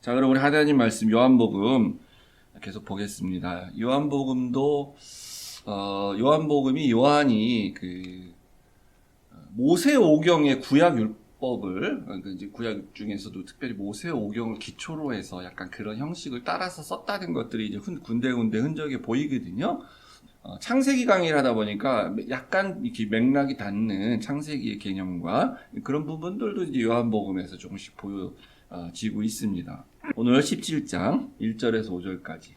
자, 그럼 우리 하나님 말씀 요한복음 계속 보겠습니다. 요한복음이 요한이 모세오경의 구약 율법을, 그러니까 이제 구약 중에서도 특별히 모세오경을 기초로 해서 약간 그런 형식을 따라서 썼다는 것들이 이제 군데군데 흔적이 보이거든요. 창세기 강의를 하다 보니까 약간 이렇게 맥락이 닿는 창세기의 개념과 그런 부분들도 이제 요한복음에서 조금씩 보여지고 있습니다. 오늘 17장 1절에서 5절까지.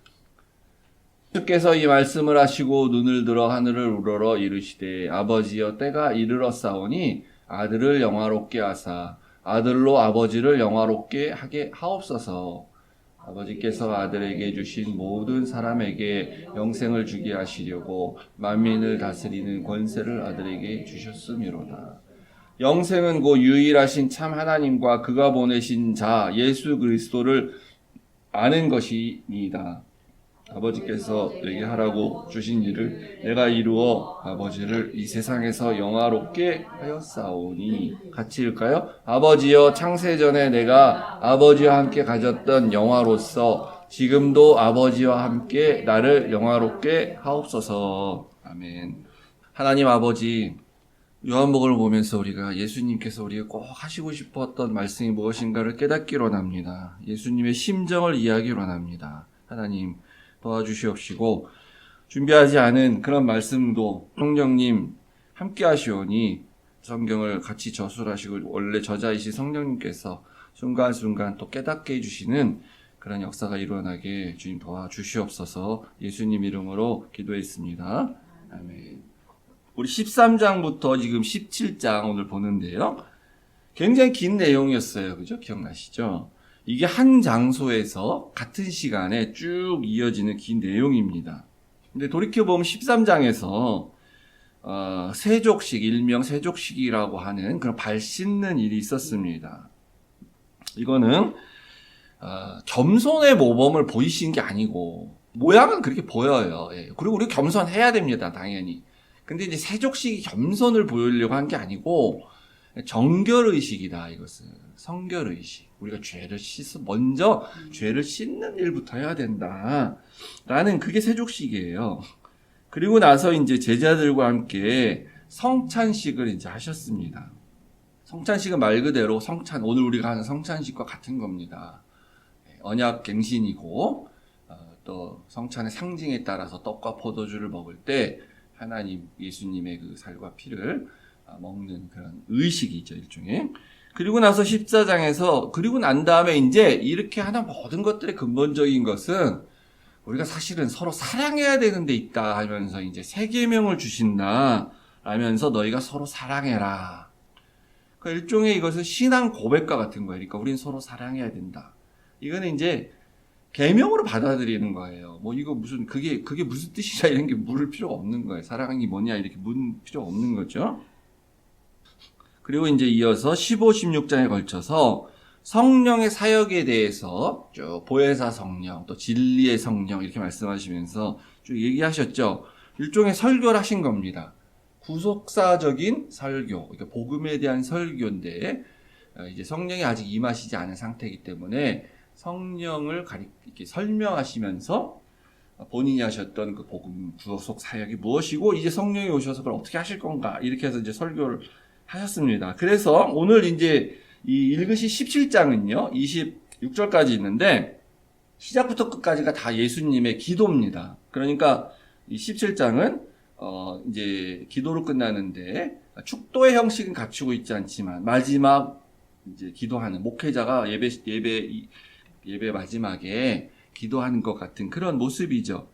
주께서 이 말씀을 하시고 눈을 들어 하늘을 우러러 이르시되 아버지여 때가 이르렀사오니 아들을 영화롭게 하사 아들로 아버지를 영화롭게 하게 하옵소서. 아버지께서 아들에게 주신 모든 사람에게 영생을 주게 하시려고 만민을 다스리는 권세를 아들에게 주셨음이로다. 영생은 곧 유일하신 참 하나님과 그가 보내신 자 예수 그리스도를 아는 것이니이다. 아버지께서 내게 하라고 주신 일을 내가 이루어 아버지를 이 세상에서 영화롭게 하였사오니. 같이 읽을까요? 아버지여 창세전에 내가 아버지와 함께 가졌던 영화로서 지금도 아버지와 함께 나를 영화롭게 하옵소서. 아멘. 하나님 아버지, 요한복음을 보면서 우리가 예수님께서 우리가 꼭 하시고 싶었던 말씀이 무엇인가를 깨닫기 원합니다. 예수님의 심정을 이해하기 원합니다. 하나님 도와주시옵시고 준비하지 않은 그런 말씀도 성령님 함께 하시오니 성경을 같이 저술하시고 원래 저자이신 성령님께서 순간순간 또 깨닫게 해주시는 그런 역사가 일어나게 주님 도와주시옵소서. 예수님 이름으로 기도했습니다. 아멘. 우리 13장부터 지금 17장 오늘 보는데요. 굉장히 긴 내용이었어요. 그죠? 기억나시죠? 이게 한 장소에서 같은 시간에 쭉 이어지는 긴 내용입니다. 근데 돌이켜보면 13장에서 세족식, 일명 세족식이라고 하는 그런 발 씻는 일이 있었습니다. 이거는 겸손의 모범을 보이신 게 아니고 모양은 그렇게 보여요. 예. 그리고 우리 겸손해야 됩니다. 당연히. 근데 이제 세족식이 겸손을 보이려고 한 게 아니고 정결의식이다. 이것은 성결의식. 우리가 먼저 죄를 씻는 일부터 해야 된다. 라는 그게 세족식이에요. 그리고 나서 이제 제자들과 함께 성찬식을 이제 하셨습니다. 성찬식은 말 그대로 오늘 우리가 하는 성찬식과 같은 겁니다. 언약갱신이고, 또 성찬의 상징에 따라서 떡과 포도주를 먹을 때 하나님 예수님의 그 살과 피를 먹는 그런 의식이죠, 일종의. 그리고 나서 14장에서 그리고 난 다음에 이제 이렇게 하는 모든 것들의 근본적인 것은 우리가 사실은 서로 사랑해야 되는 데 있다 하면서 이제 세 계명을 주신다 하면서 너희가 서로 사랑해라. 그러니까 일종의 이것은 신앙 고백과 같은 거예요. 그러니까 우린 서로 사랑해야 된다. 이거는 이제 계명으로 받아들이는 거예요. 이거 그게 무슨 뜻이냐 이런 게 물을 필요가 없는 거예요. 사랑이 뭐냐 이렇게 묻는 필요가 없는 거죠. 그리고 이제 이어서 15, 16장에 걸쳐서 성령의 사역에 대해서 쭉 보혜사 성령, 또 진리의 성령 이렇게 말씀하시면서 쭉 얘기하셨죠. 일종의 설교를 하신 겁니다. 구속사적인 설교, 그러니까 복음에 대한 설교인데 이제 성령이 아직 임하시지 않은 상태이기 때문에 성령을 이렇게 설명하시면서 본인이 하셨던 그 복음 구속 사역이 무엇이고 이제 성령이 오셔서 그걸 어떻게 하실 건가 이렇게 해서 이제 설교를 하셨습니다. 그래서 오늘 이제 이 읽으신 17장은요, 26절까지 있는데 시작부터 끝까지가 다 예수님의 기도입니다. 그러니까 이 17장은 이제 기도로 끝나는데 축도의 형식은 갖추고 있지 않지만 마지막 이제 기도하는 목회자가 예배 마지막에 기도하는 것 같은 그런 모습이죠.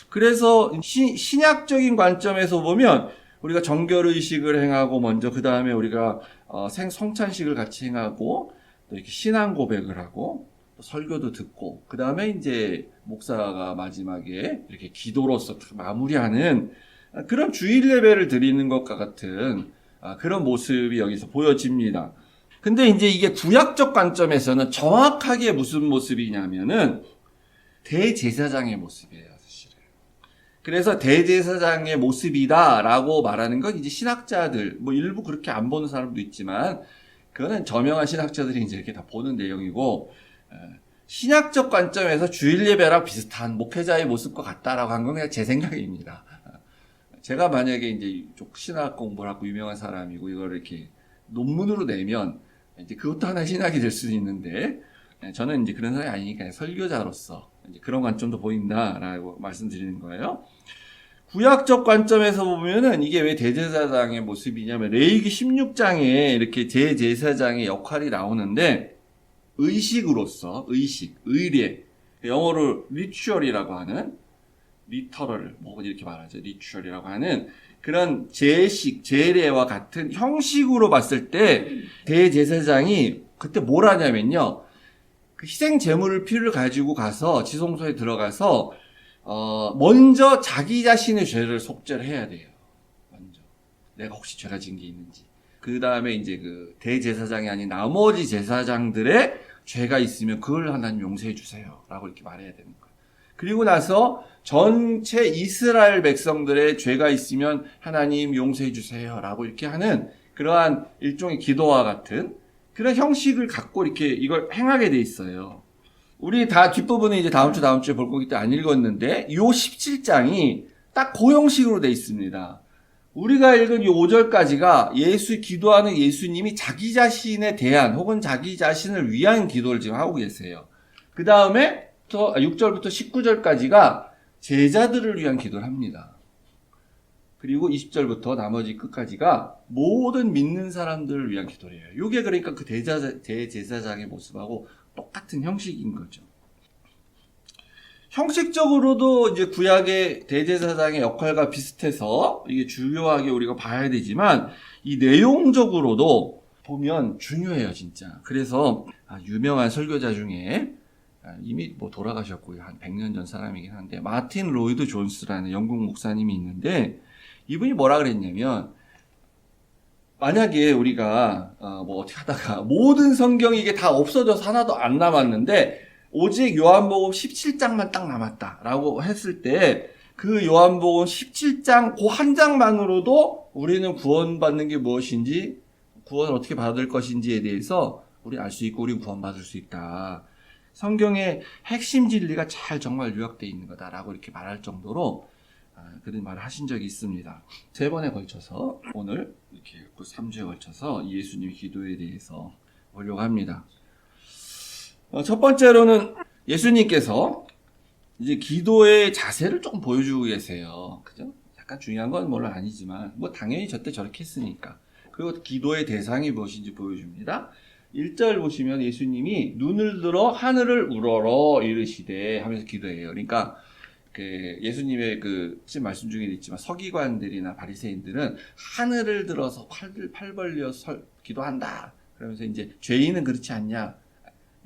그래서 신약적인 관점에서 보면 우리가 정결의식을 행하고 먼저 그 다음에 우리가 성찬식을 같이 행하고 또 이렇게 신앙 고백을 하고 또 설교도 듣고 그 다음에 이제 목사가 마지막에 이렇게 기도로서 마무리하는 그런 주일 예배를 드리는 것과 같은 그런 모습이 여기서 보여집니다. 근데 이제 이게 구약적 관점에서는 정확하게 무슨 모습이냐면은 대제사장의 모습이에요. 그래서 대제사장의 모습이다라고 말하는 건 이제 신학자들, 일부 그렇게 안 보는 사람도 있지만, 그거는 저명한 신학자들이 이제 이렇게 다 보는 내용이고, 신학적 관점에서 주일 예배랑 비슷한 목회자의 모습과 같다라고 한 건 그냥 제 생각입니다. 제가 만약에 이제 신학 공부를 하고 유명한 사람이고 이걸 이렇게 논문으로 내면 이제 그것도 하나의 신학이 될 수도 있는데 저는 이제 그런 사람이 아니니까 설교자로서 이제 그런 관점도 보인다라고 말씀드리는 거예요. 구약적 관점에서 보면은 이게 왜 대제사장의 모습이냐면 레위기 16장에 이렇게 대제사장의 역할이 나오는데 의식으로서 의례 영어로 리추얼이라고 하는 리터럴 뭐 이렇게 말하죠. 리추얼이라고 하는 그런 제식, 제례와 같은 형식으로 봤을 때 대제사장이 그때 뭘 하냐면요. 그 희생 제물을 피를 가지고 가서 지성소에 들어가서 먼저 자기 자신의 죄를 속죄를 해야 돼요. 먼저 내가 혹시 죄가 지은 게 있는지. 그 다음에 이제 그 대제사장이 아닌 나머지 제사장들의 죄가 있으면 그걸 하나님 용서해 주세요라고 이렇게 말해야 되는 거예요. 그리고 나서 전체 이스라엘 백성들의 죄가 있으면 하나님 용서해 주세요라고 이렇게 하는 그러한 일종의 기도와 같은 그런 형식을 갖고 이렇게 이걸 행하게 돼 있어요. 우리 다 뒷부분은 이제 다음 주에 볼 거기 때문에 안 읽었는데 요 17장이 딱 그 형식으로 돼 있습니다. 우리가 읽은 이 5절까지가 기도하는 예수님이 자기 자신에 대한 혹은 자기 자신을 위한 기도를 지금 하고 계세요. 그 다음에 6절부터 19절까지가 제자들을 위한 기도를 합니다. 그리고 20절부터 나머지 끝까지가 모든 믿는 사람들을 위한 기도래요. 이게 그러니까 그 대제사장의 모습하고 똑같은 형식인 거죠. 형식적으로도 이제 구약의 대제사장의 역할과 비슷해서 이게 중요하게 우리가 봐야 되지만 이 내용적으로도 보면 중요해요, 진짜. 그래서 유명한 설교자 중에 이미 뭐 돌아가셨고요. 한 100년 전 사람이긴 한데 마틴 로이드 존스라는 영국 목사님이 있는데 이분이 뭐라 그랬냐면 만약에 우리가 뭐 어떻게 하다가 모든 성경이 이게 다 없어져서 하나도 안 남았는데 오직 요한복음 17장만 딱 남았다라고 했을 때 그 요한복음 17장 그 한 장만으로도 우리는 구원받는 게 무엇인지 구원을 어떻게 받을 것인지에 대해서 우리 알 수 있고 우리 구원받을 수 있다. 성경의 핵심 진리가 잘 정말 요약되어 있는 거다라고 이렇게 말할 정도로 그런 말을 하신 적이 있습니다. 3번에 걸쳐서 오늘 이렇게 3주에 걸쳐서 예수님의 기도에 대해서 보려고 합니다. 첫 번째로는 예수님께서 이제 기도의 자세를 조금 보여주고 계세요. 그죠? 약간 중요한 건 물론 아니지만 뭐 당연히 저때 저렇게 했으니까. 그리고 기도의 대상이 무엇인지 보여줍니다. 1절 보시면 예수님이 눈을 들어 하늘을 우러러 이르시되 하면서 기도해요. 그러니까 그 예수님의 그 말씀 중에도 있지만 서기관들이나 바리새인들은 하늘을 들어서 팔 벌려서 기도한다. 그러면서 이제 죄인은 그렇지 않냐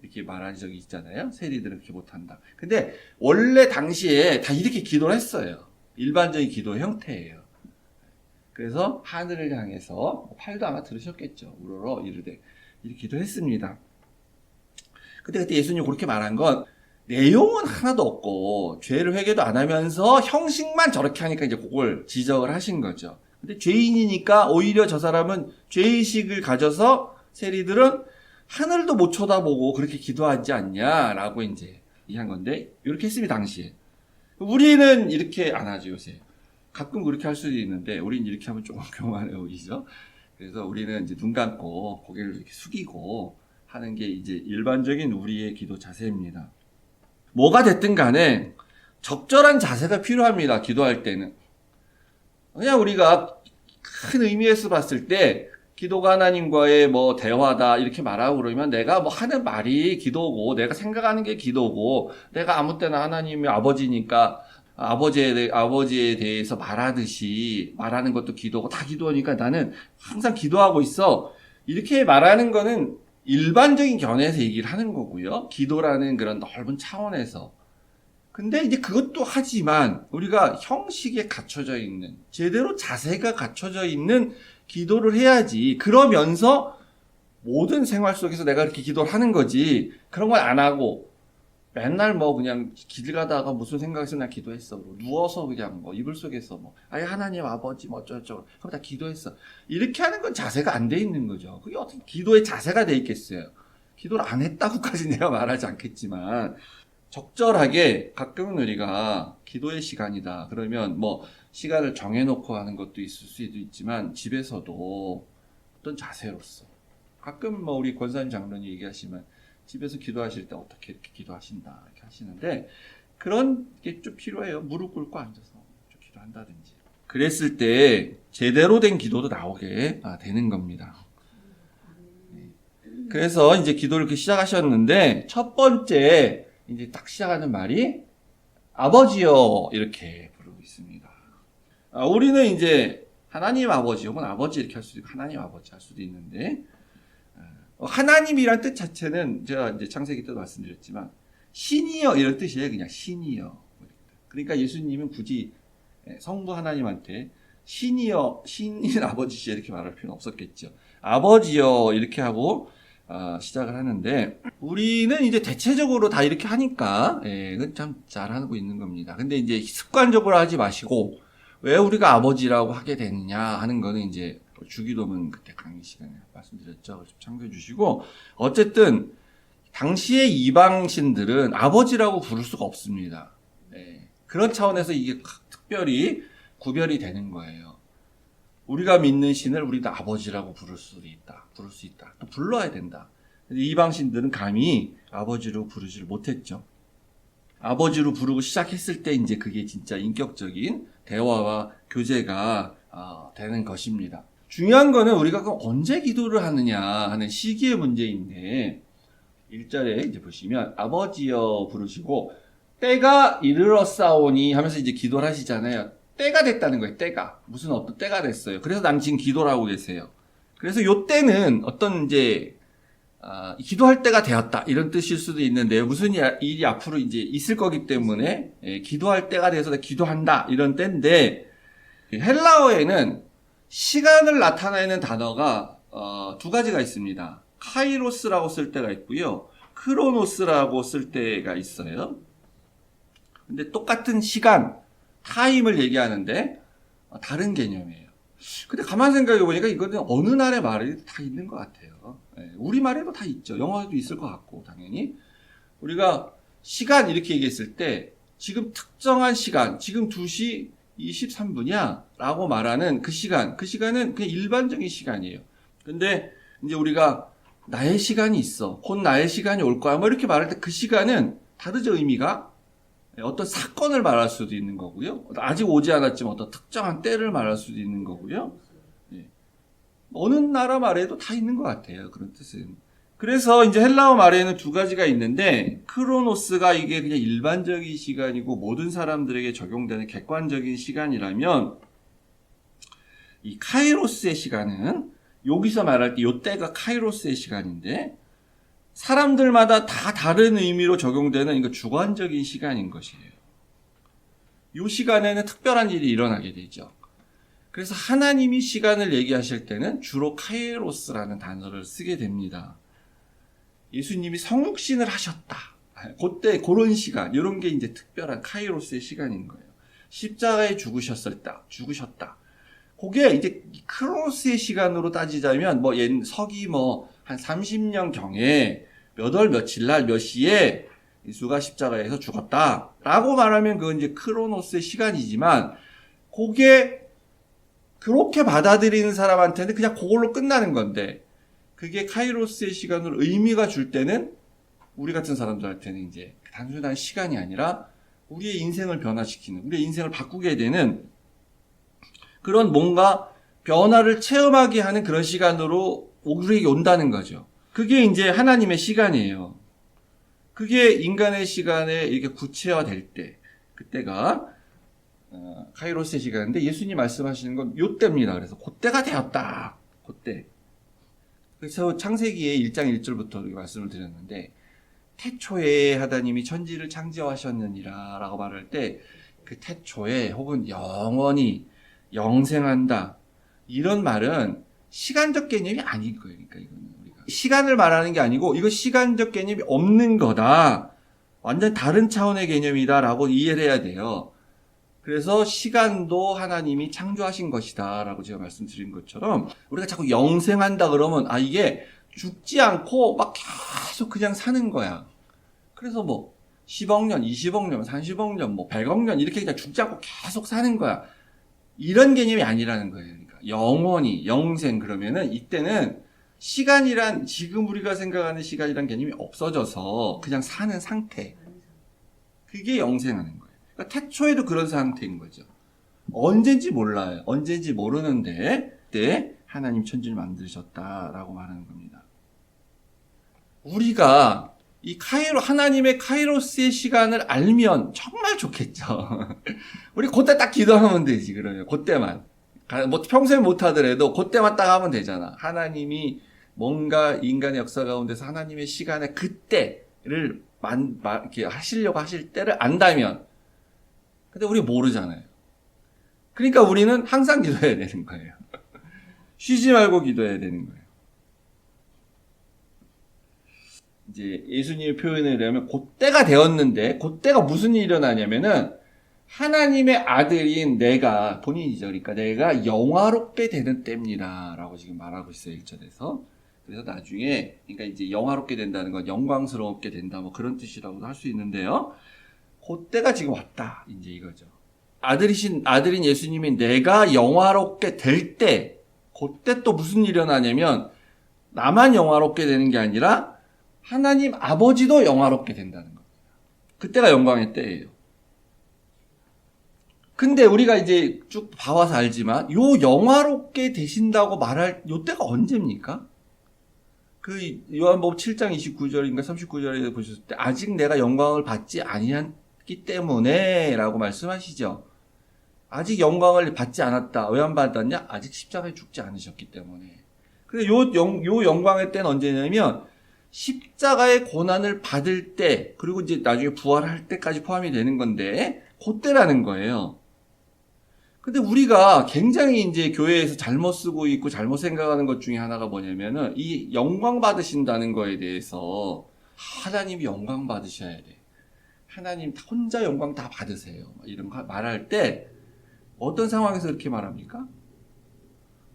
이렇게 말한 적이 있잖아요. 세리들은 그렇게 못한다. 근데 원래 당시에 다 이렇게 기도를 했어요. 일반적인 기도 형태예요. 그래서 하늘을 향해서 팔도 아마 들으셨겠죠. 우러러 이르되 이렇게 기도했습니다. 근데 그때 예수님이 그렇게 말한 건 내용은 하나도 없고 죄를 회개도 안 하면서 형식만 저렇게 하니까 이제 그걸 지적을 하신 거죠. 근데 죄인이니까 오히려 저 사람은 죄의식을 가져서 세리들은 하늘도 못 쳐다보고 그렇게 기도하지 않냐라고 이제 얘기한 건데 이렇게 했습니다, 당시에. 우리는 이렇게 안 하죠, 요새. 가끔 그렇게 할 수도 있는데 우리는 이렇게 하면 조금 교만해 보이죠. 그래서 우리는 이제 눈 감고 고개를 이렇게 숙이고 하는 게 이제 일반적인 우리의 기도 자세입니다. 뭐가 됐든 간에 적절한 자세가 필요합니다. 기도할 때는. 그냥 우리가 큰 의미에서 봤을 때 기도가 하나님과의 뭐 대화다 이렇게 말하고 그러면 내가 뭐 하는 말이 기도고 내가 생각하는 게 기도고 내가 아무 때나 하나님이 아버지니까 아버지에 대해서 말하듯이 말하는 것도 기도고 다 기도하니까 나는 항상 기도하고 있어. 이렇게 말하는 거는 일반적인 견해에서 얘기를 하는 거고요. 기도라는 그런 넓은 차원에서. 근데 이제 그것도 하지만 우리가 형식에 갖춰져 있는 제대로 자세가 갖춰져 있는 기도를 해야지. 그러면서 모든 생활 속에서 내가 이렇게 기도를 하는 거지. 그런 걸 안 하고 맨날 뭐 그냥 길 가다가 무슨 생각해서 나 기도했어. 누워서 그냥 뭐 이불 속에서 뭐 아예 하나님 아버지 뭐 어쩌고저쩌고 그럼 다 기도했어. 이렇게 하는 건 자세가 안 돼 있는 거죠. 그게 어떻게 기도의 자세가 돼 있겠어요. 기도를 안 했다고까지 내가 말하지 않겠지만 적절하게 가끔은 우리가 기도의 시간이다. 그러면 뭐 시간을 정해놓고 하는 것도 있을 수도 있지만 집에서도 어떤 자세로서 가끔 뭐 우리 권사님 장로님 얘기하시면 집에서 기도하실 때 어떻게 이렇게 기도하신다 이렇게 하시는데 그런 게 좀 필요해요. 무릎 꿇고 앉아서 좀 기도한다든지. 그랬을 때 제대로 된 기도도 나오게 되는 겁니다. 그래서 이제 기도를 이렇게 시작하셨는데 첫 번째 이제 딱 시작하는 말이 아버지요 이렇게 부르고 있습니다. 우리는 이제 하나님 아버지 혹은 아버지 이렇게 할 수도 있고 하나님 아버지 할 수도 있는데 하나님이란 뜻 자체는 제가 이제 창세기 때도 말씀드렸지만 신이여 이런 뜻이에요. 그냥 신이여. 그러니까 예수님은 굳이 성부 하나님한테 신이여 신인 아버지시여 이렇게 말할 필요는 없었겠죠. 아버지여 이렇게 하고 시작을 하는데 우리는 이제 대체적으로 다 이렇게 하니까 그건 참 잘하고 있는 겁니다. 근데 이제 습관적으로 하지 마시고 왜 우리가 아버지라고 하게 되느냐 하는 거는 이제 주기도문 그때 강의 시간에 말씀드렸죠. 참고해 주시고 어쨌든 당시의 이방신들은 아버지라고 부를 수가 없습니다. 그런 차원에서 이게 특별히 구별이 되는 거예요. 우리가 믿는 신을 우리도 아버지라고 부를 수 있다. 또 불러야 된다. 이방신들은 감히 아버지로 부르지를 못했죠. 아버지로 부르고 시작했을 때 이제 그게 진짜 인격적인 대화와 교제가 되는 것입니다. 중요한 거는 우리가 그럼 언제 기도를 하느냐 하는 시기의 문제인데 1절에 이제 보시면 아버지여 부르시고 때가 이르렀사오니 하면서 이제 기도를 하시잖아요. 때가 됐다는 거예요. 때가. 무슨 어떤 때가 됐어요. 그래서 난 지금 기도를 하고 계세요. 그래서 요 때는 어떤 이제 기도할 때가 되었다 이런 뜻일 수도 있는데요. 무슨 일이 앞으로 이제 있을 거기 때문에 기도할 때가 돼서 기도한다 이런 때인데 헬라어에는 시간을 나타내는 단어가 두 가지가 있습니다. 카이로스라고 쓸 때가 있고요. 크로노스라고 쓸 때가 있어요. 근데 똑같은 시간, 타임을 얘기하는데 다른 개념이에요. 근데 가만 생각해 보니까 이거는 어느 나라의 말이 다 있는 것 같아요. 우리 말에도 다 있죠. 영어에도 있을 것 같고 당연히 우리가 시간 이렇게 얘기했을 때 지금 특정한 시간, 지금 2시 23분이야 라고 말하는 그 시간은 그냥 일반적인 시간이에요. 근데 이제 우리가 나의 시간이 있어. 곧 나의 시간이 올 거야. 뭐 이렇게 말할 때 그 시간은 다르죠. 의미가. 어떤 사건을 말할 수도 있는 거고요. 아직 오지 않았지만 어떤 특정한 때를 말할 수도 있는 거고요. 어느 나라 말에도 다 있는 것 같아요. 그런 뜻은. 그래서 이제 헬라어 말에는 두 가지가 있는데 크로노스가 이게 그냥 일반적인 시간이고 모든 사람들에게 적용되는 객관적인 시간이라면 이 카이로스의 시간은 여기서 말할 때 요 때가 카이로스의 시간인데 사람들마다 다 다른 의미로 적용되는 이거 주관적인 시간인 것이에요. 이 시간에는 특별한 일이 일어나게 되죠. 그래서 하나님이 시간을 얘기하실 때는 주로 카이로스라는 단어를 쓰게 됩니다. 예수님이 성육신을 하셨다. 그때 그런 시간, 이런 게 이제 특별한 카이로스의 시간인 거예요. 십자가에 죽으셨다. 그게 이제 크로스의 시간으로 따지자면 서기 한 30년 경에 몇 월 며칠 날 몇 시에 예수가 십자가에서 죽었다라고 말하면 그건 이제 크로노스의 시간이지만 그게 그렇게 받아들이는 사람한테는 그냥 그걸로 끝나는 건데 그게 카이로스의 시간으로 의미가 줄 때는 우리 같은 사람들한테는 이제 단순한 시간이 아니라 우리의 인생을 변화시키는, 우리의 인생을 바꾸게 되는 그런 뭔가 변화를 체험하게 하는 그런 시간으로 우리에게 온다는 거죠. 그게 이제 하나님의 시간이에요. 그게 인간의 시간에 이렇게 구체화될 때, 그때가 카이로스의 시간인데 예수님 말씀하시는 건 요때입니다. 그래서 그때가 되었다. 그때. 그래서 창세기의 1장 1절부터 말씀을 드렸는데 태초에 하나님이 천지를 창조하셨느니라 라고 말할 때 그 태초에 혹은 영원히 영생한다 이런 말은 시간적 개념이 아닌 거예요. 그러니까 이거는 우리가 시간을 말하는 게 아니고 이거 시간적 개념이 없는 거다. 완전 다른 차원의 개념이다 라고 이해를 해야 돼요. 그래서 시간도 하나님이 창조하신 것이다 라고 제가 말씀드린 것처럼 우리가 자꾸 영생한다 그러면 이게 죽지 않고 막 계속 그냥 사는 거야. 그래서 뭐 10억 년, 20억 년, 30억 년, 뭐 100억 년 이렇게 그냥 죽지 않고 계속 사는 거야. 이런 개념이 아니라는 거예요. 그러니까 영원히, 영생 그러면은 이때는 시간이란 지금 우리가 생각하는 시간이란 개념이 없어져서 그냥 사는 상태. 그게 영생하는 거예요. 그러니까 태초에도 그런 상태인 거죠. 언젠지 몰라요. 언젠지 모르는데 그때 하나님 천지를 만드셨다라고 말하는 겁니다. 우리가 이 하나님의 카이로스의 시간을 알면 정말 좋겠죠. 우리 그때 딱 기도하면 되지, 그러면. 그때만. 뭐 평소에 못하더라도 그때만 딱 하면 되잖아. 하나님이 뭔가 인간의 역사 가운데서 하나님의 시간에 그때를 이렇게 하시려고 하실 때를 안다면. 근데 우리 모르잖아요. 그러니까 우리는 항상 기도해야 되는 거예요. 쉬지 말고 기도해야 되는 거예요. 이제 예수님의 표현을 하면 그때가 되었는데 그때가 무슨 일이 일어나냐면은 하나님의 아들인 내가 본인이죠. 그러니까 내가 영화롭게 되는 때입니다. 라고 지금 말하고 있어요. 1절에서. 그래서 나중에 그러니까 이제 영화롭게 된다는 건 영광스럽게 된다 뭐 그런 뜻이라고도 할 수 있는데요. 그때가 지금 왔다. 이제 이거죠. 아들인 예수님이 내가 영화롭게 될 때 그때 또 무슨 일이 일어나냐면 나만 영화롭게 되는 게 아니라 하나님 아버지도 영화롭게 된다는 겁니다. 그때가 영광의 때예요. 근데 우리가 이제 쭉 봐와서 알지만 요 영화롭게 되신다고 말할 요 때가 언제입니까? 그 요한복음 7장 29절인가 39절에 보셨을 때 아직 내가 영광을 받지 아니했기 때문에 라고 말씀하시죠. 아직 영광을 받지 않았다. 왜 안 받았냐? 아직 십자가에 죽지 않으셨기 때문에. 근데 요 영광의 때는 언제냐면 십자가의 고난을 받을 때, 그리고 이제 나중에 부활할 때까지 포함이 되는 건데, 그때라는 거예요. 근데 우리가 굉장히 이제 교회에서 잘못 쓰고 있고 잘못 생각하는 것 중에 하나가 뭐냐면은, 이 영광 받으신다는 거에 대해서, 하나님이 영광 받으셔야 돼. 하나님 혼자 영광 다 받으세요. 이런 거 말할 때, 어떤 상황에서 그렇게 말합니까?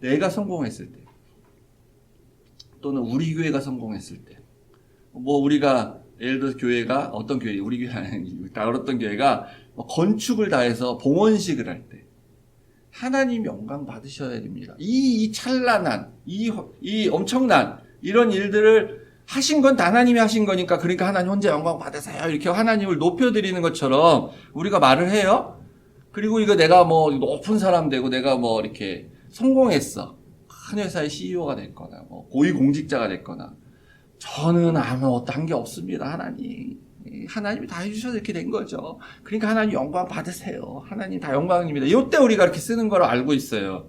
내가 성공했을 때. 또는 우리 교회가 성공했을 때. 뭐 우리가 예를 들어서 교회가 어떤 교회 우리 교회 아닌 다른 어떤 교회가 건축을 다 해서 봉헌식을 할 때 하나님 영광 받으셔야 됩니다. 이 찬란한 이 엄청난 이런 일들을 하신 건 하나님이 하신 거니까 그러니까 하나님 혼자 영광 받으세요. 이렇게 하나님을 높여드리는 것처럼 우리가 말을 해요. 그리고 이거 내가 뭐 높은 사람 되고 내가 뭐 이렇게 성공했어. 큰 회사의 CEO가 됐거나 뭐 고위공직자가 됐거나 저는 아무것도 한 게 없습니다. 하나님이 다 해주셔서 이렇게 된 거죠. 그러니까 하나님 영광 받으세요. 하나님 다 영광입니다. 이때 우리가 이렇게 쓰는 걸 알고 있어요.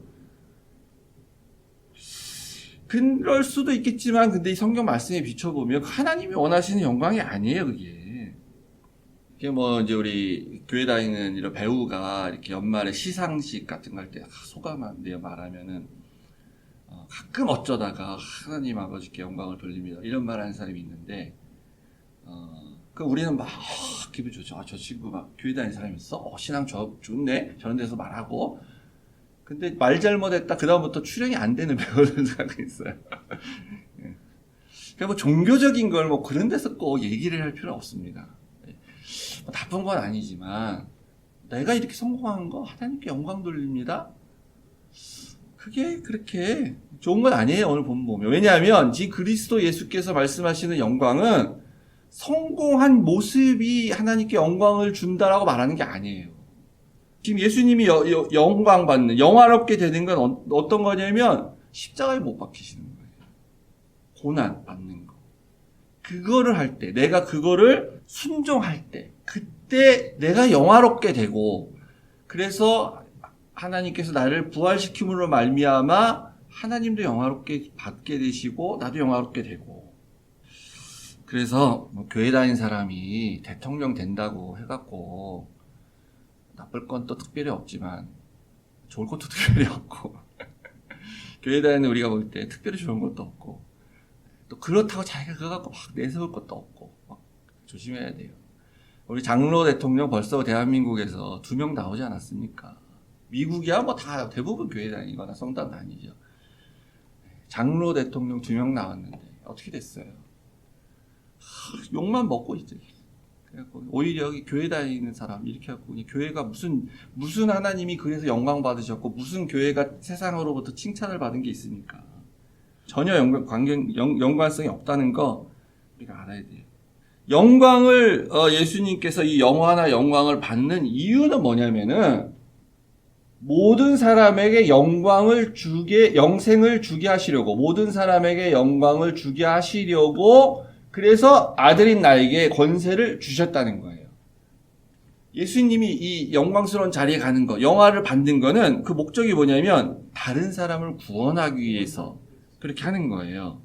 그럴 수도 있겠지만 근데 이 성경 말씀에 비춰보면 하나님이 원하시는 영광이 아니에요. 그게 뭐 이제 우리 교회 다니는 이런 배우가 이렇게 연말에 시상식 같은 거 할 때 소감 내어 말하면은 가끔 어쩌다가 하나님 아버지께 영광을 돌립니다. 이런 말 하는 사람이 있는데, 그 우리는 막 기분 좋죠. 저 친구 막 교회 다니는 사람이 있어? 신앙 좋네? 저런 데서 말하고. 근데 말 잘못했다. 그다음부터 출연이 안 되는 배우들 사람이 있어요. 그러니까 뭐 종교적인 걸 뭐 그런 데서 꼭 얘기를 할 필요는 없습니다. 뭐 나쁜 건 아니지만, 내가 이렇게 성공한 거 하나님께 영광 돌립니다. 그게 그렇게 좋은 건 아니에요. 오늘 보면. 왜냐하면 지금 그리스도 예수께서 말씀하시는 영광은 성공한 모습이 하나님께 영광을 준다라고 말하는 게 아니에요. 지금 예수님이 영광 받는, 영화롭게 되는 건 어떤 거냐면 십자가에 못 박히시는 거예요. 고난 받는 거. 그거를 할 때, 내가 그거를 순종할 때, 그때 내가 영화롭게 되고, 그래서 하나님께서 나를 부활시킴으로 말미암아 하나님도 영화롭게 받게 되시고 나도 영화롭게 되고. 그래서 뭐 교회 다니는 사람이 대통령 된다고 해갖고 나쁠 건 또 특별히 없지만 좋을 것도 특별히 없고 교회 다니는 우리가 볼 때 특별히 좋은 것도 없고 또 그렇다고 자기가 그거 갖고 막 내세울 것도 없고 막 조심해야 돼요. 우리 장로 대통령 벌써 대한민국에서 2명 나오지 않았습니까? 미국이야 뭐 다 대부분 교회 다니거나 성당 다니죠. 장로 대통령 2명 나왔는데 어떻게 됐어요? 욕만 먹고 이제 그래갖고 오히려 여기 교회 다니는 사람 이렇게 하고 교회가 무슨 하나님이 그래서 영광 받으셨고 무슨 교회가 세상으로부터 칭찬을 받은 게 있습니까? 전혀 연관성이 없다는 거 우리가 알아야 돼요. 영광을 예수님께서 이 영화나 영광을 받는 이유는 뭐냐면은 모든 사람에게 영생을 주게 하시려고 모든 사람에게 영광을 주게 하시려고 그래서 아들인 나에게 권세를 주셨다는 거예요. 예수님이 이 영광스러운 자리에 가는 거, 영화를 받는 거는 그 목적이 뭐냐면 다른 사람을 구원하기 위해서 그렇게 하는 거예요.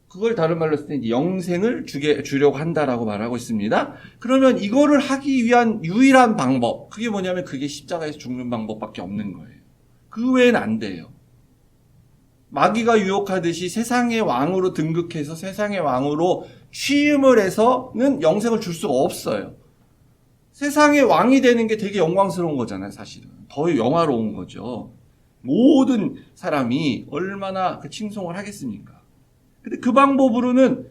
그걸 다른 말로 했을 때 영생을 주려고 한다라고 말하고 있습니다. 그러면 이거를 하기 위한 유일한 방법, 그게 뭐냐면 그게 십자가에서 죽는 방법밖에 없는 거예요. 그 외에는 안 돼요. 마귀가 유혹하듯이 세상의 왕으로 등극해서 세상의 왕으로 취임을 해서는 영생을 줄 수가 없어요. 세상의 왕이 되는 게 되게 영광스러운 거잖아요, 사실은. 더 영화로운 거죠. 모든 사람이 얼마나 그 칭송을 하겠습니까? 근데 그 방법으로는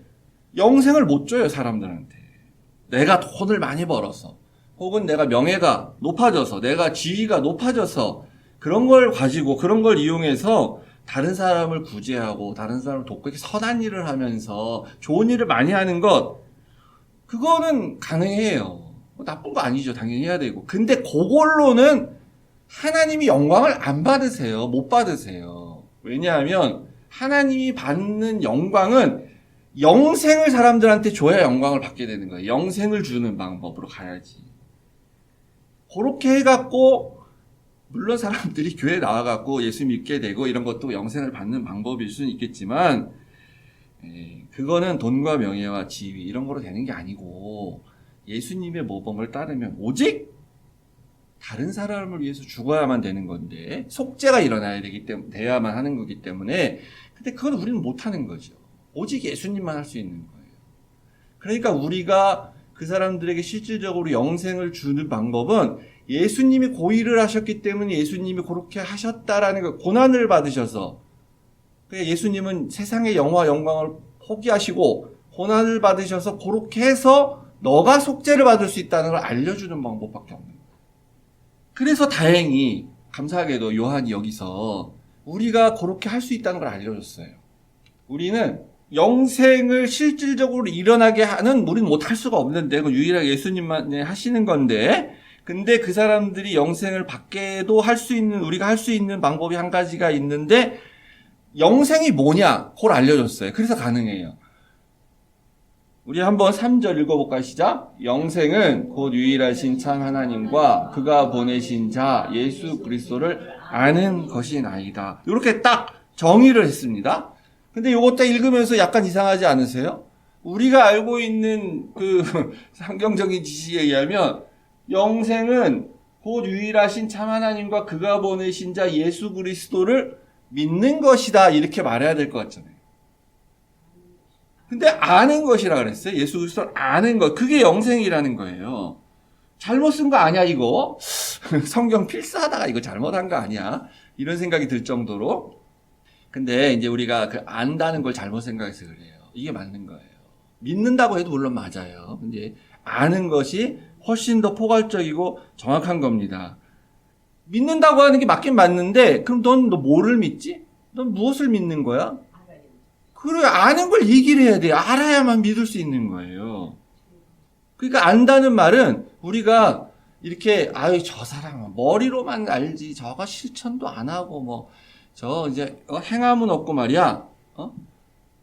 영생을 못 줘요, 사람들한테. 내가 돈을 많이 벌어서, 혹은 내가 명예가 높아져서, 내가 지위가 높아져서, 그런 걸 가지고, 그런 걸 이용해서 다른 사람을 구제하고, 다른 사람을 돕고, 이렇게 선한 일을 하면서 좋은 일을 많이 하는 것, 그거는 가능해요. 나쁜 거 아니죠. 당연히 해야 되고. 근데 그걸로는 하나님이 영광을 안 받으세요. 못 받으세요. 왜냐하면 하나님이 받는 영광은 영생을 사람들한테 줘야 영광을 받게 되는 거예요. 영생을 주는 방법으로 가야지. 그렇게 해갖고 물론 사람들이 교회에 나와갖고 예수 믿게 되고 이런 것도 영생을 받는 방법일 수는 있겠지만 그거는 돈과 명예와 지위 이런 거로 되는 게 아니고 예수님의 모범을 따르면 오직 다른 사람을 위해서 죽어야만 되는 건데 속죄가 일어나야 되기 때문에 돼야만 하는 거기 때문에 근데 그건 우리는 못하는 거죠. 오직 예수님만 할 수 있는 거예요. 그러니까 우리가 그 사람들에게 실질적으로 영생을 주는 방법은 예수님이 고일을 하셨기 때문에 예수님이 그렇게 하셨다라는 거 고난을 받으셔서 그러니까 예수님은 세상의 영광을 포기하시고 고난을 받으셔서 그렇게 해서 너가 속죄를 받을 수 있다는 걸 알려주는 방법밖에 없는 거예요. 그래서 다행히 감사하게도 요한이 여기서 우리가 그렇게 할 수 있다는 걸 알려줬어요. 우리는 영생을 실질적으로 일어나게 하는 우리는 못할 수가 없는데 그건 유일하게 예수님만 하시는 건데 근데 그 사람들이 영생을 받게도 할 수 있는 우리가 할 수 있는 방법이 한 가지가 있는데 영생이 뭐냐 그걸 알려줬어요. 그래서 가능해요. 우리 한번 3절 읽어볼까요? 시작. 영생은 곧 유일하신 참 하나님과 그가 보내신 자 예수 그리스도를 아는 것이나이다. 이렇게 딱 정의를 했습니다. 근데 요거 딱 읽으면서 약간 이상하지 않으세요? 우리가 알고 있는 그 성경적인 지식에 의하면 영생은 곧 유일하신 참 하나님과 그가 보내신 자 예수 그리스도를 믿는 것이다. 이렇게 말해야 될 것 같잖아요. 근데 아는 것이라 그랬어요. 예수 그리스도를 아는 것. 그게 영생이라는 거예요. 잘못 쓴 거 아니야, 이거? 성경 필사하다가 이거 잘못한 거 아니야? 이런 생각이 들 정도로. 근데 이제 우리가 그 안다는 걸 잘못 생각해서 그래요. 이게 맞는 거예요. 믿는다고 해도 물론 맞아요. 근데 아는 것이 훨씬 더 포괄적이고 정확한 겁니다. 믿는다고 하는 게 맞긴 맞는데, 그럼 넌 뭐를 믿지? 넌 무엇을 믿는 거야? 그래, 아는 걸 얘기를 해야 돼요. 알아야만 믿을 수 있는 거예요. 그러니까 안다는 말은 우리가 이렇게, 아유, 저 사람은 머리로만 알지, 저거 실천도 안 하고, 이제, 행함은 없고 말이야,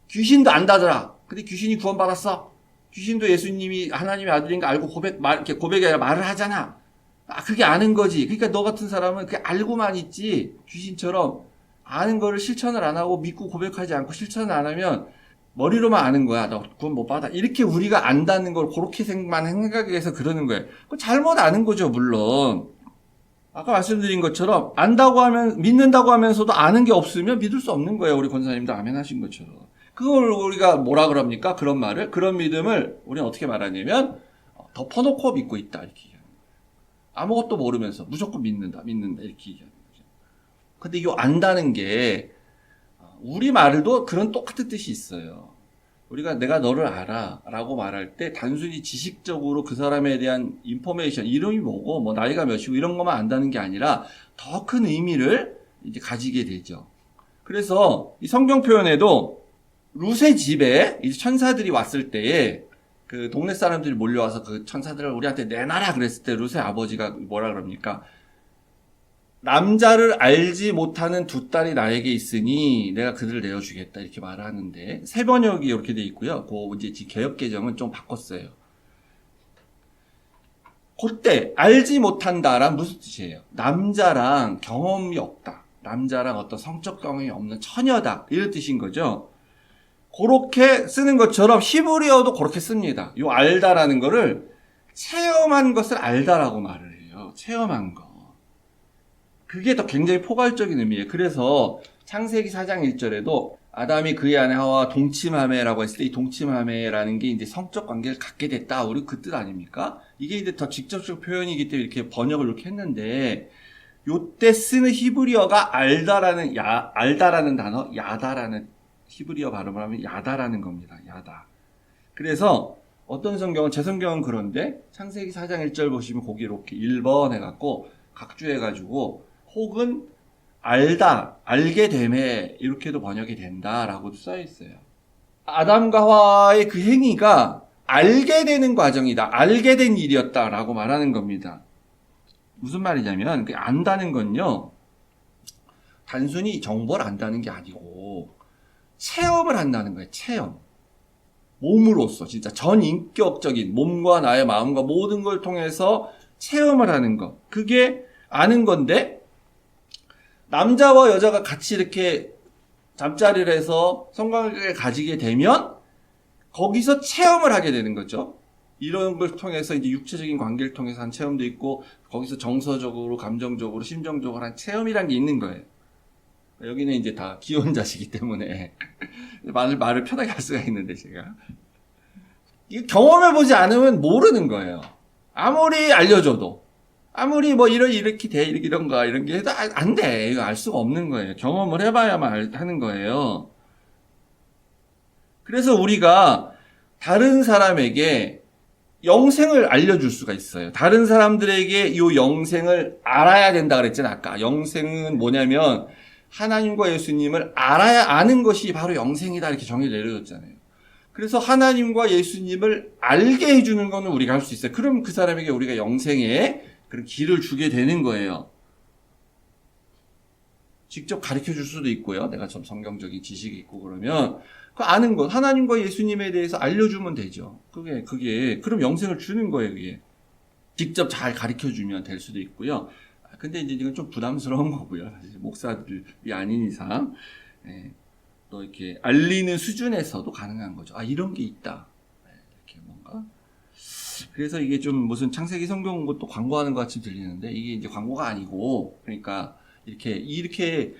귀신도 안다더라. 근데 귀신이 구원받았어. 귀신도 예수님이 하나님의 아들인 거 알고 이렇게 고백이 아니라 말을 하잖아. 그게 아는 거지. 그러니까 너 같은 사람은 그게 알고만 있지, 귀신처럼. 아는 거를 실천을 안 하고 믿고 고백하지 않고 실천을 안 하면 머리로만 아는 거야. 너 구원 못 받아. 이렇게 우리가 안다는 걸 그렇게만 생각해서 그러는 거예요. 그거 잘못 아는 거죠, 물론. 아까 말씀드린 것처럼 안다고 하면 믿는다고 하면서도 아는 게 없으면 믿을 수 없는 거예요. 우리 권사님도 아멘 하신 것처럼. 그걸 우리가 뭐라 그럽니까? 그런 말을 그런 믿음을 우리는 어떻게 말하냐면 덮어놓고 믿고 있다 이렇게 얘기하는 거예요. 아무것도 모르면서 무조건 믿는다 이렇게 얘기하는 거예요. 근데 이 안다는 게 우리 말도 그런 똑같은 뜻이 있어요. 우리가 내가 너를 알아 라고 말할 때 단순히 지식적으로 그 사람에 대한 인포메이션, 이름이 뭐고 뭐 나이가 몇이고 이런 것만 안다는 게 아니라 더 큰 의미를 이제 가지게 되죠. 그래서 이 성경 표현에도 룻의 집에 이제 천사들이 왔을 때에 그 동네 사람들이 몰려와서 그 천사들을 우리한테 내놔라 그랬을 때 룻의 아버지가 뭐라 그럽니까? 남자를 알지 못하는 두 딸이 나에게 있으니 내가 그들을 내어주겠다 이렇게 말을 하는데 새 번역이 이렇게 돼 있고요. 그 이제 개역 개정은 좀 바꿨어요. 그때 알지 못한다란 무슨 뜻이에요? 남자랑 경험이 없다. 남자랑 어떤 성적 경험이 없는 처녀다. 이런 뜻인 거죠. 그렇게 쓰는 것처럼 히브리어도 그렇게 씁니다. 요 알다라는 거를 체험한 것을 알다라고 말을 해요. 체험한 거. 그게 더 굉장히 포괄적인 의미예요. 그래서 창세기 4장 1절에도 아담이 그의 아내 하와와 동침하매라고 했을 때 이 동침하매라는 게 이제 성적 관계를 갖게 됐다. 우리 그 뜻 아닙니까? 이게 이제 더 직접적 표현이기 때문에 이렇게 번역을 이렇게 했는데 요때 쓰는 히브리어가 알다라는 단어, 야다라는 히브리어 발음을 하면 야다라는 겁니다. 야다. 그래서 어떤 성경은, 제 성경은 그런데 창세기 4장 1절 보시면 거기 이렇게 1번 해갖고 각주해가지고 혹은 알다, 알게 되매 이렇게도 번역이 된다라고도 써있어요. 아담과 하와의 그 행위가 알게 되는 과정이다. 알게 된 일이었다라고 말하는 겁니다. 무슨 말이냐면 그 안다는 건요. 단순히 정보를 안다는 게 아니고 체험을 한다는 거예요. 체험. 몸으로써 진짜 전인격적인 몸과 나의 마음과 모든 걸 통해서 체험을 하는 것. 그게 아는 건데 남자와 여자가 같이 이렇게 잠자리를 해서 성관계를 가지게 되면 거기서 체험을 하게 되는 거죠. 이런 걸 통해서 이제 육체적인 관계를 통해서 한 체험도 있고 거기서 정서적으로, 감정적으로, 심정적으로 한 체험이란 게 있는 거예요. 여기는 이제 다 기혼자시기 때문에 말을 편하게 할 수가 있는데 제가 경험해보지 않으면 모르는 거예요. 아무리 알려줘도. 아무리 뭐 이렇게 돼, 이런가, 이런 게 해도 안 돼. 이거 알 수가 없는 거예요. 경험을 해봐야만 하는 거예요. 그래서 우리가 다른 사람에게 영생을 알려줄 수가 있어요. 다른 사람들에게 이 영생을 알아야 된다 그랬잖아요. 아까 영생은 뭐냐면 하나님과 예수님을 아는 것이 바로 영생이다 이렇게 정의를 내려줬잖아요. 그래서 하나님과 예수님을 알게 해주는 거는 우리가 할 수 있어요. 그럼 그 사람에게 우리가 영생의 그런 길을 주게 되는 거예요. 직접 가르쳐 줄 수도 있고요. 내가 좀 성경적인 지식이 있고 그러면 그 아는 것, 하나님과 예수님에 대해서 알려주면 되죠. 그게 그럼 영생을 주는 거예요. 그게 직접 잘 가르쳐 주면 될 수도 있고요. 근데 이제 이건 좀 부담스러운 거고요. 사실 목사들이 아닌 이상 또 이렇게 알리는 수준에서도 가능한 거죠. 이런 게 있다. 이렇게 뭔가. 그래서 이게 좀 무슨 창세기 성경 것도 광고하는 것 같이 들리는데 이게 이제 광고가 아니고 그러니까 이렇게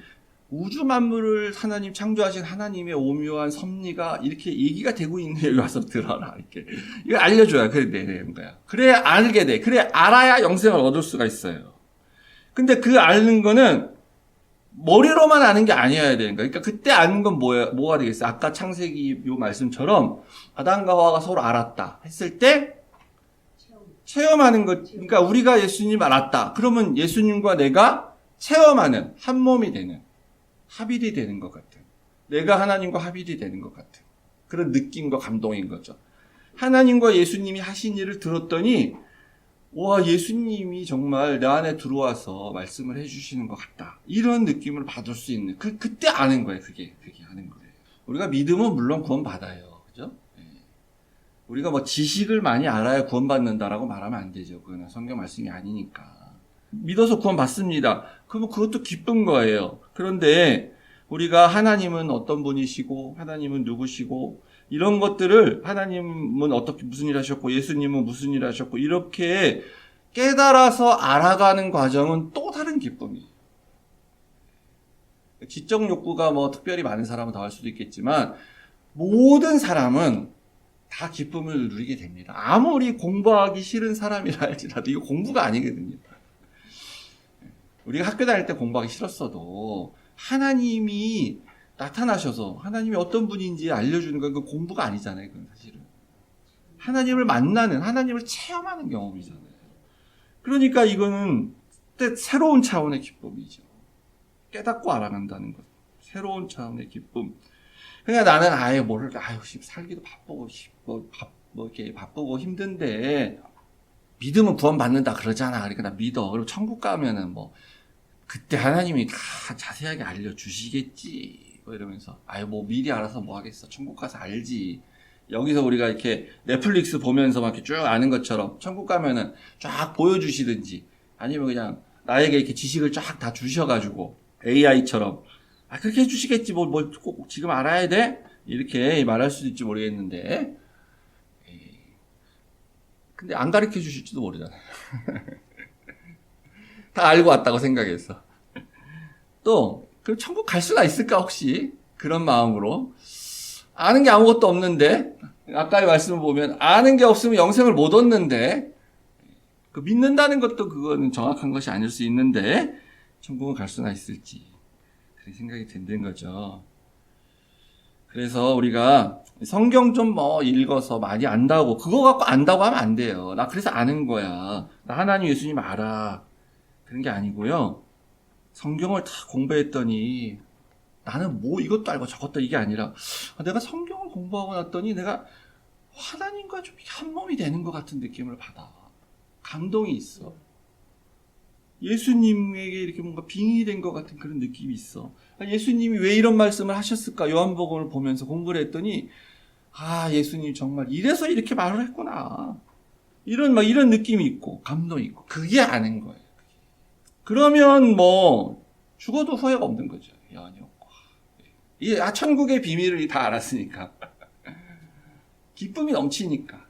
우주 만물을 하나님 창조하신 하나님의 오묘한 섭리가 이렇게 얘기가 되고 있네. 여기 와서 들어라. 이렇게 이거 알려줘야 그래 되는 거야. 그래야 알게 돼. 그래 알아야 영생을 얻을 수가 있어요. 근데 그 아는 거는 머리로만 아는 게 아니어야 되는 거야. 그러니까 그때 아는 건 뭐가 되겠어요? 아까 창세기 요 말씀처럼 아담과 하와가 서로 알았다 했을 때 체험하는 것. 그러니까 우리가 예수님 알았다. 그러면 예수님과 내가 체험하는 한 몸이 되는 합일이 되는 것 같은 내가 하나님과 합일이 되는 것 같은 그런 느낌과 감동인 거죠. 하나님과 예수님이 하신 일을 들었더니 와 예수님이 정말 내 안에 들어와서 말씀을 해주시는 것 같다. 이런 느낌을 받을 수 있는 그때 아는 거예요. 그게 아는 거예요. 우리가 믿으면 물론 구원 받아요. 그죠? 우리가 뭐 지식을 많이 알아야 구원 받는다라고 말하면 안 되죠. 그거는 성경 말씀이 아니니까. 믿어서 구원 받습니다. 그러면 그것도 기쁜 거예요. 그런데 우리가 하나님은 어떤 분이시고 하나님은 누구시고 이런 것들을 하나님은 어떻게 무슨 일 하셨고 예수님은 무슨 일 하셨고 이렇게 깨달아서 알아가는 과정은 또 다른 기쁨이에요. 지적 욕구가 뭐 특별히 많은 사람은 더 할 수도 있겠지만 모든 사람은 다 기쁨을 누리게 됩니다. 아무리 공부하기 싫은 사람이라 할지라도 이거 공부가 아니거든요. 우리가 학교 다닐 때 공부하기 싫었어도 하나님이 나타나셔서 하나님이 어떤 분인지 알려주는 건 그 공부가 아니잖아요. 그건 사실은 하나님을 만나는, 하나님을 체험하는 경험이잖아요. 그러니까 이거는 새로운 차원의 기쁨이죠. 깨닫고 알아간다는 것. 새로운 차원의 기쁨. 그러니까 나는 살기도 바쁘고, 이렇게 바쁘고 힘든데, 믿으면 구원받는다 그러잖아. 그러니까 나 믿어. 그리고 천국 가면은 그때 하나님이 다 자세하게 알려주시겠지. 이러면서, 미리 알아서 뭐 하겠어. 천국 가서 알지. 여기서 우리가 이렇게 넷플릭스 보면서 막 이렇게 쭉 아는 것처럼 천국 가면은 쫙 보여주시든지, 아니면 그냥 나에게 이렇게 지식을 쫙 다 주셔가지고, AI처럼, 그렇게 해주시겠지. 꼭 지금 알아야 돼? 이렇게 말할 수도 있지 모르겠는데, 근데 안 가르쳐 주실지도 모르잖아요. 다 알고 왔다고 생각해서. 또, 그럼 천국 갈 수가 있을까, 혹시? 그런 마음으로. 아는 게 아무것도 없는데, 아까의 말씀을 보면, 아는 게 없으면 영생을 못 얻는데, 믿는다는 것도 그거는 정확한 것이 아닐 수 있는데, 천국은 갈 수나 있을지. 그런 생각이 든다는 거죠. 그래서 우리가 성경 좀 읽어서 많이 안다고, 그거 갖고 안다고 하면 안 돼요. 나 그래서 아는 거야. 나 하나님 예수님 알아. 그런 게 아니고요. 성경을 다 공부했더니 나는 이것도 알고 저것도 이게 아니라 내가 성경을 공부하고 났더니 내가 하나님과 좀 한 몸이 되는 것 같은 느낌을 받아. 감동이 있어. 예수님에게 이렇게 뭔가 빙의 된 것 같은 그런 느낌이 있어. 예수님이 왜 이런 말씀을 하셨을까? 요한복음을 보면서 공부를 했더니 예수님 정말 이래서 이렇게 말을 했구나. 이런 느낌이 있고 감동이 있고 그게 아는 거예요. 그러면 죽어도 후회가 없는 거죠. 여한이 없고. 천국의 비밀을 다 알았으니까. 기쁨이 넘치니까.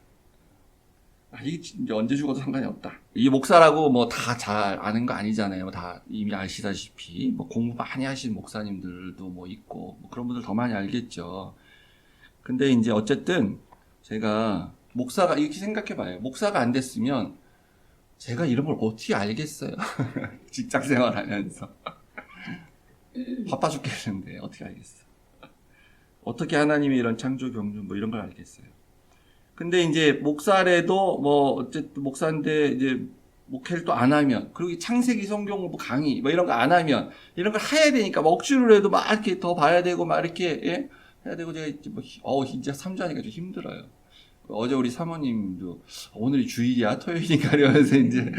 이게 이제 언제 죽어도 상관이 없다. 이 목사라고 다 잘 아는 거 아니잖아요. 다 이미 아시다시피 공부 많이 하신 목사님들도 있고 그런 분들 더 많이 알겠죠. 근데 이제 어쨌든 제가 목사가 이렇게 생각해봐요. 목사가 안 됐으면 제가 이런 걸 어떻게 알겠어요? 직장 생활하면서 바빠 죽겠는데 어떻게 알겠어? 어떻게 하나님이 이런 창조 경륜 이런 걸 알겠어요? 근데 이제 목사래도 어쨌든 목사인데 이제 목회를 또 안 하면, 그리고 창세기 성경 강의 이런 거 안 하면 이런 걸 해야 되니까 억지로 해도 막 이렇게 더 봐야 되고 이렇게 해야 되고 제가 이제 진짜 3주 하니까 좀 힘들어요. 어제 우리 사모님도 오늘이 주일이야 토요일인가 이러면서 이제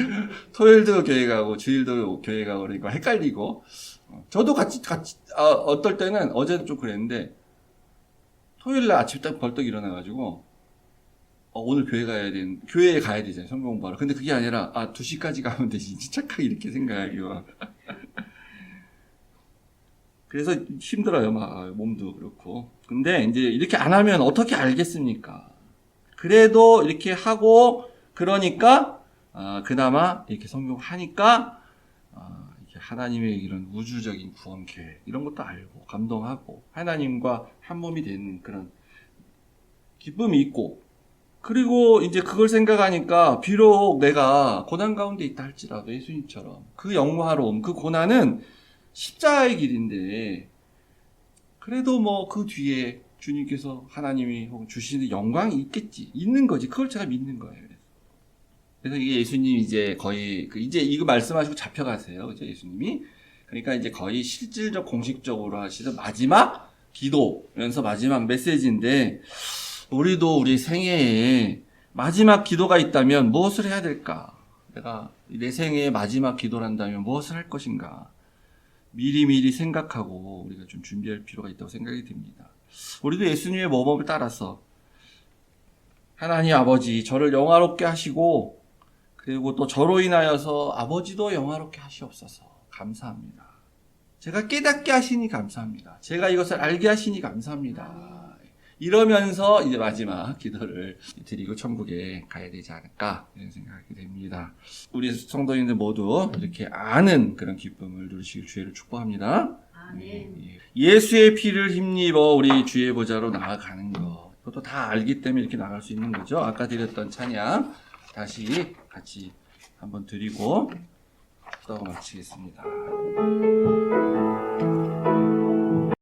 토요일도 교회 가고 주일도 교회 가고 그러니까 헷갈리고 저도 같이 어떨 때는 어제도 좀 그랬는데 토요일 날 아침 딱 벌떡 일어나가지고 오늘 교회에 가야 되잖아요. 성경 공부하러. 근데 그게 아니라, 2시까지 가면 되지. 착하게 이렇게 생각하기가. 그래서 힘들어요. 몸도 그렇고. 근데 이제 이렇게 안 하면 어떻게 알겠습니까? 그래도 이렇게 하고, 그러니까, 그나마 이렇게 성경 하니까, 이렇게 하나님의 이런 우주적인 구원 계획, 이런 것도 알고, 감동하고, 하나님과 한 몸이 되는 그런 기쁨이 있고, 그리고 이제 그걸 생각하니까 비록 내가 고난 가운데 있다 할지라도 예수님처럼 그 영화로움, 그 고난은 십자가의 길인데 그래도 그 뒤에 주님께서 하나님이 혹은 주시는 영광이 있는 거지. 그걸 제가 믿는 거예요. 그래서 이게 예수님 이제 거의 이제 이거 말씀하시고 잡혀가세요. 그죠? 예수님이. 그러니까 이제 거의 실질적 공식적으로 하시는 마지막 기도면서 마지막 메시지인데 우리도 우리 생애에 마지막 기도가 있다면 무엇을 해야 될까? 내가 내 생애의 마지막 기도를 한다면 무엇을 할 것인가? 미리미리 생각하고 우리가 좀 준비할 필요가 있다고 생각이 듭니다. 우리도 예수님의 모범을 따라서 하나님 아버지 저를 영화롭게 하시고 그리고 또 저로 인하여서 아버지도 영화롭게 하시옵소서. 감사합니다. 제가 깨닫게 하시니 감사합니다. 제가 이것을 알게 하시니 감사합니다. 이러면서 이제 마지막 기도를 드리고 천국에 가야 되지 않을까 이런 생각이 됩니다. 우리 성도님들 모두 이렇게 아는 그런 기쁨을 누리시길 주의를 축복합니다. 예수의 피를 힘입어 우리 주의 보좌로 나아가는 것 그것도 다 알기 때문에 이렇게 나갈 수 있는 거죠. 아까 드렸던 찬양 다시 같이 한번 드리고 기도하고 마치겠습니다.